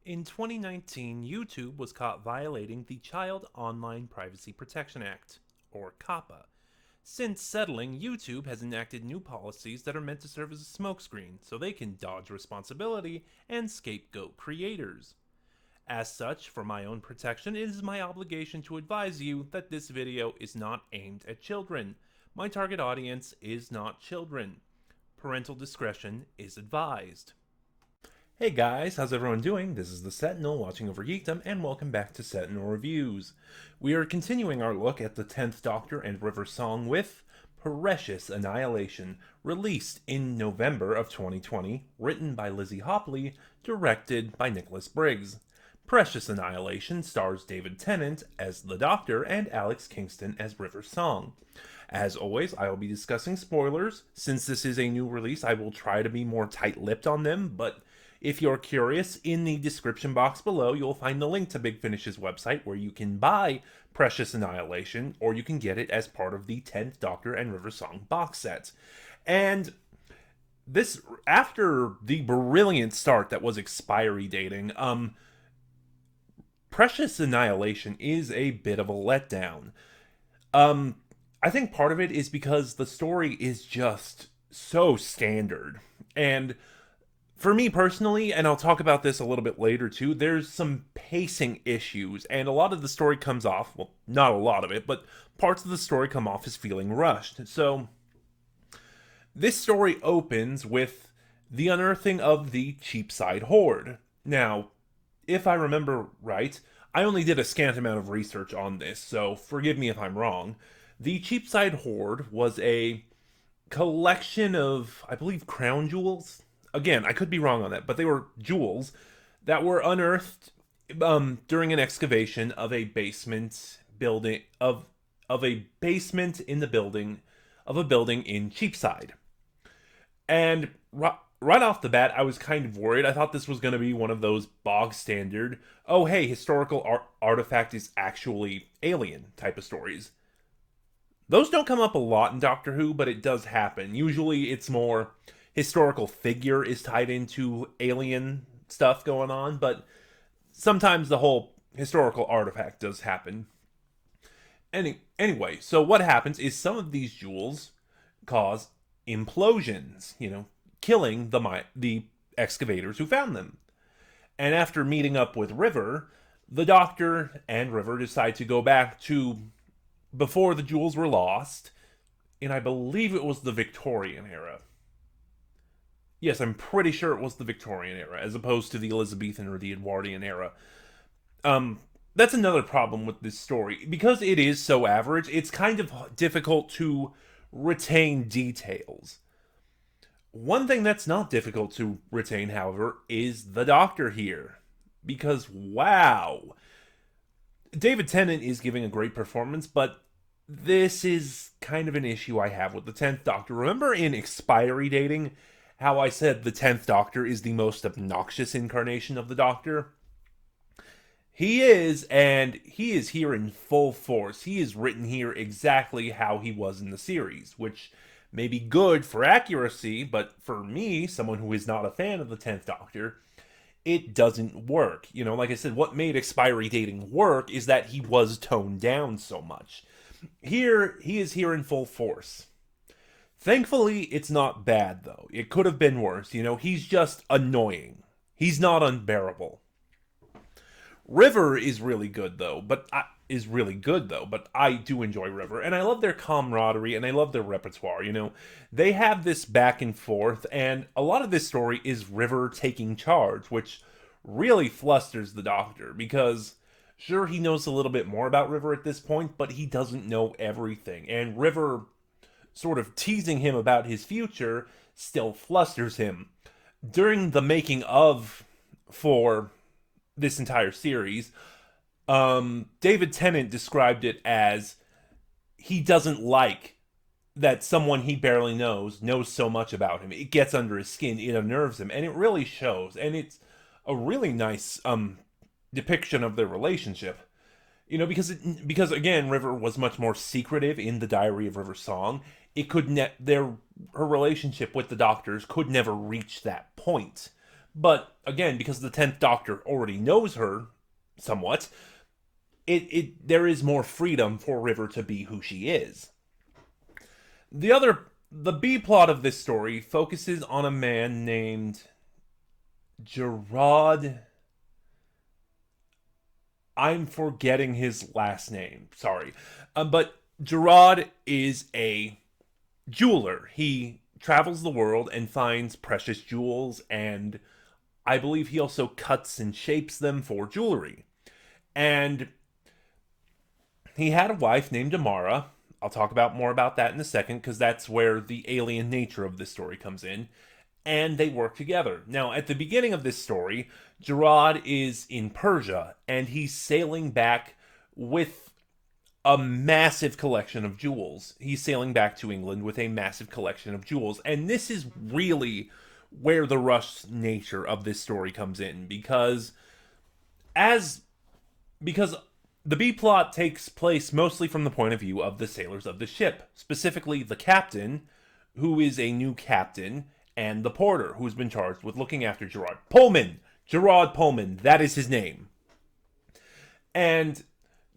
In 2019, YouTube was caught violating the Child Online Privacy Protection Act, or COPPA. Since settling, YouTube has enacted new policies that are meant to serve as a smokescreen so they can dodge responsibility and scapegoat creators. As such, for my own protection, it is my obligation to advise you that this video is not aimed at children. My target audience is not children. Parental discretion is advised. Hey guys, how's everyone doing? This is the Sentinel watching over Geekdom, and welcome back to Sentinel Reviews. We are continuing our look at the 10th Doctor and River Song with Precious Annihilation, released in November of 2020, written by Lizzie Hopley, directed by Nicholas Briggs. Precious Annihilation stars David Tennant as the Doctor and Alex Kingston as River Song. As always, I will be discussing spoilers. Since this is a new release, I will try to be more tight-lipped on them, but if you're curious, in the description box below, you'll find the link to Big Finish's website where you can buy Precious Annihilation, or you can get it as part of the 10th Doctor and River Song box set. And this, after the brilliant start that was expiry dating, Precious Annihilation is a bit of a letdown. I think part of it is because the story is just so standard. And for me personally, and I'll talk about this a little bit later too, there's some pacing issues, and a lot of the story comes off, well, not a lot of it, but parts of the story come off as feeling rushed. So, this story opens with the unearthing of the Cheapside Hoard. Now, if I remember right, I only did a scant amount of research on this, so forgive me if I'm wrong. The Cheapside Hoard was a collection of, I believe, crown jewels. Again, I could be wrong on that, but they were jewels that were unearthed during an excavation of a basement building of a basement in the building of a building in Cheapside. And right off the bat, I was kind of worried. I thought this was going to be one of those bog standard, oh hey, historical artifact is actually alien type of stories. Those don't come up a lot in Doctor Who, but it does happen. Usually it's more historical figure is tied into alien stuff going on, but sometimes the whole historical artifact does happen. Anyway, so what happens is some of these jewels cause implosions, killing the excavators who found them. And after meeting up with River, the Doctor and River decide to go back to before the jewels were lost, and I believe it was the Victorian era. Yes, I'm pretty sure it was the Victorian era, as opposed to the Elizabethan or the Edwardian era. That's another problem with this story. Because it is so average, it's kind of difficult to retain details. One thing that's not difficult to retain, however, is the Doctor here. Because, wow. David Tennant is giving a great performance, but this is kind of an issue I have with the 10th Doctor. Remember in expiry dating how I said the 10th Doctor is the most obnoxious incarnation of the Doctor? He is, and he is here in full force. He is written here exactly how he was in the series, which may be good for accuracy, but for me, someone who is not a fan of the 10th Doctor, it doesn't work. Like I said, what made expiry dating work is that he was toned down so much. Here, he is here in full force. Thankfully, it's not bad, though. It could have been worse. He's just annoying. He's not unbearable. River is really good, though, but I do enjoy River, and I love their camaraderie, and I love their repertoire. They have this back and forth, and a lot of this story is River taking charge, which really flusters the Doctor, because sure, he knows a little bit more about River at this point, but he doesn't know everything, and River sort of teasing him about his future still flusters him. During the making of for this entire series, David Tennant described it as he doesn't like that someone he barely knows so much about him. It gets under his skin, it unnerves him, and it really shows. And it's a really nice depiction of their relationship. Because again, River was much more secretive in the Diary of River Song. Her relationship with the Doctors could never reach that point. But again, because the 10th Doctor already knows her somewhat, there is more freedom for River to be who she is. The B plot of this story focuses on a man named Gerard. I'm forgetting his last name. Sorry. But Gerard is a jeweler. He travels the world and finds precious jewels, and I believe he also cuts and shapes them for jewelry. And he had a wife named Amara. I'll talk about more about that in a second, because that's where the alien nature of this story comes in. And they work together. Now, at the beginning of this story, Gerard is in Persia, and he's sailing back with a massive collection of jewels. He's sailing back to England with a massive collection of jewels. And this is really where the rush nature of this story comes in, as because the B plot takes place mostly from the point of view of the sailors of the ship, specifically the captain, who is a new captain, and the porter, who's been charged with looking after Gerard Pullman. Gerard Pullman, that is his name. And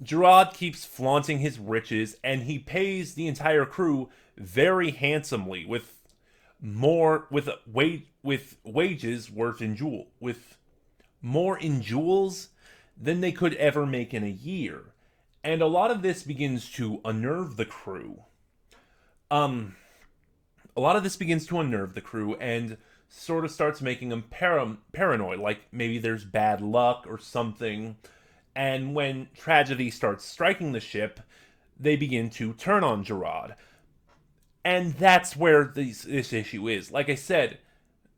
Gerard keeps flaunting his riches, and he pays the entire crew very handsomely with wages worth in jewel with more in jewels than they could ever make in a year. And a lot of this begins to unnerve the crew. A lot of this begins to unnerve the crew and sort of starts making them paranoid, like maybe there's bad luck or something. And when tragedy starts striking the ship, they begin to turn on Gerard. And that's where this issue is. Like I said,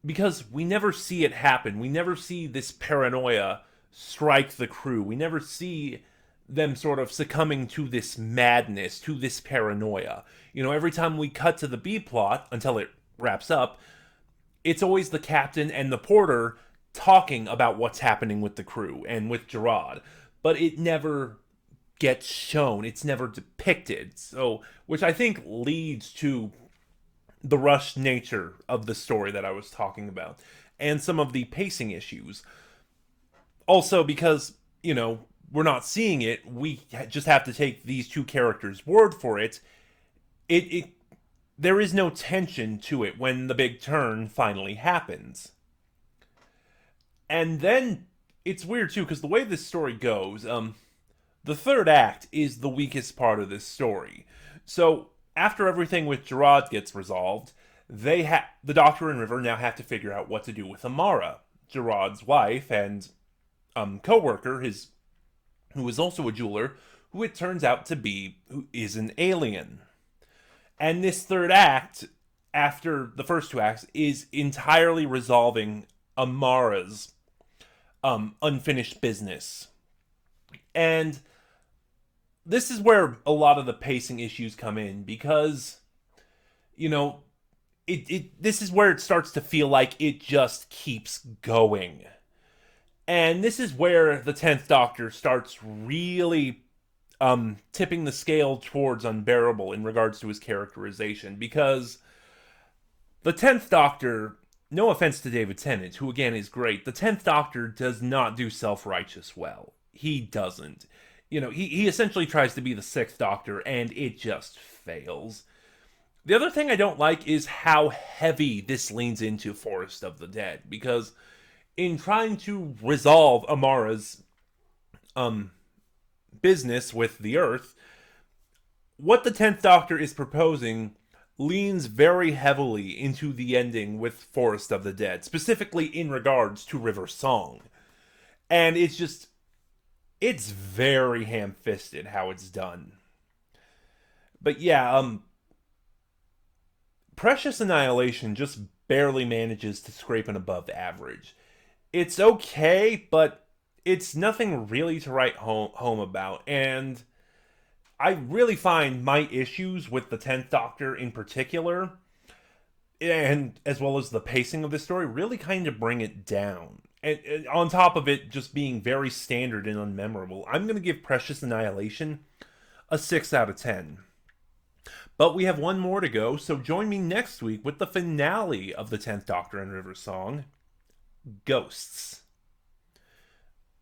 because we never see it happen. We never see this paranoia strike the crew. We never see them sort of succumbing to this madness, to this paranoia. Every time we cut to the B plot until it wraps up, it's always the captain and the porter talking about what's happening with the crew and with Gerard. But it never gets shown. It's never depicted. So, which I think leads to the rushed nature of the story that I was talking about, and some of the pacing issues. Also, because, we're not seeing it, we just have to take these two characters' word for it. There is no tension to it when the big turn finally happens. And then it's weird too, because the way this story goes, the third act is the weakest part of this story. So after everything with Gerard gets resolved, the Doctor and River now have to figure out what to do with Amara, Gerard's wife and co-worker, who is also a jeweler, who it turns out to be who is an alien. And this third act, after the first two acts, is entirely resolving Amara's unfinished business. And this is where a lot of the pacing issues come in, because, this is where it starts to feel like it just keeps going. And this is where the 10th Doctor starts really tipping the scale towards unbearable in regards to his characterization, because the 10th Doctor, no offense to David Tennant, who again is great, the 10th Doctor does not do self-righteous well. He doesn't. He essentially tries to be the 6th Doctor, and it just fails. The other thing I don't like is how heavy this leans into Forest of the Dead, because in trying to resolve Amara's business with the Earth, what the 10th Doctor is proposing leans very heavily into the ending with Forest of the Dead, specifically in regards to River's song. And it's very ham-fisted how it's done. But yeah, Precious Annihilation just barely manages to scrape an above average. It's okay, but it's nothing really to write home about. And I really find my issues with the 10th Doctor in particular, and as well as the pacing of the story, really kind of bring it down. And on top of it just being very standard and unmemorable, I'm going to give Precious Annihilation a 6 out of 10. But we have one more to go, so join me next week with the finale of the 10th Doctor and River Song. ghosts.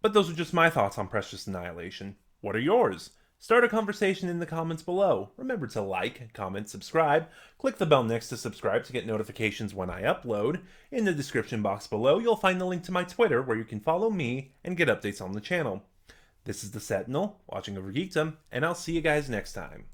But those are just my thoughts on Precious Annihilation. What are yours? Start a conversation in the comments below. Remember to like, comment, subscribe. Click the bell next to subscribe to get notifications when I upload. In the description box below, you'll find the link to my Twitter where you can follow me and get updates on the channel. This is the Sentinel, watching over Geekdom, and I'll see you guys next time.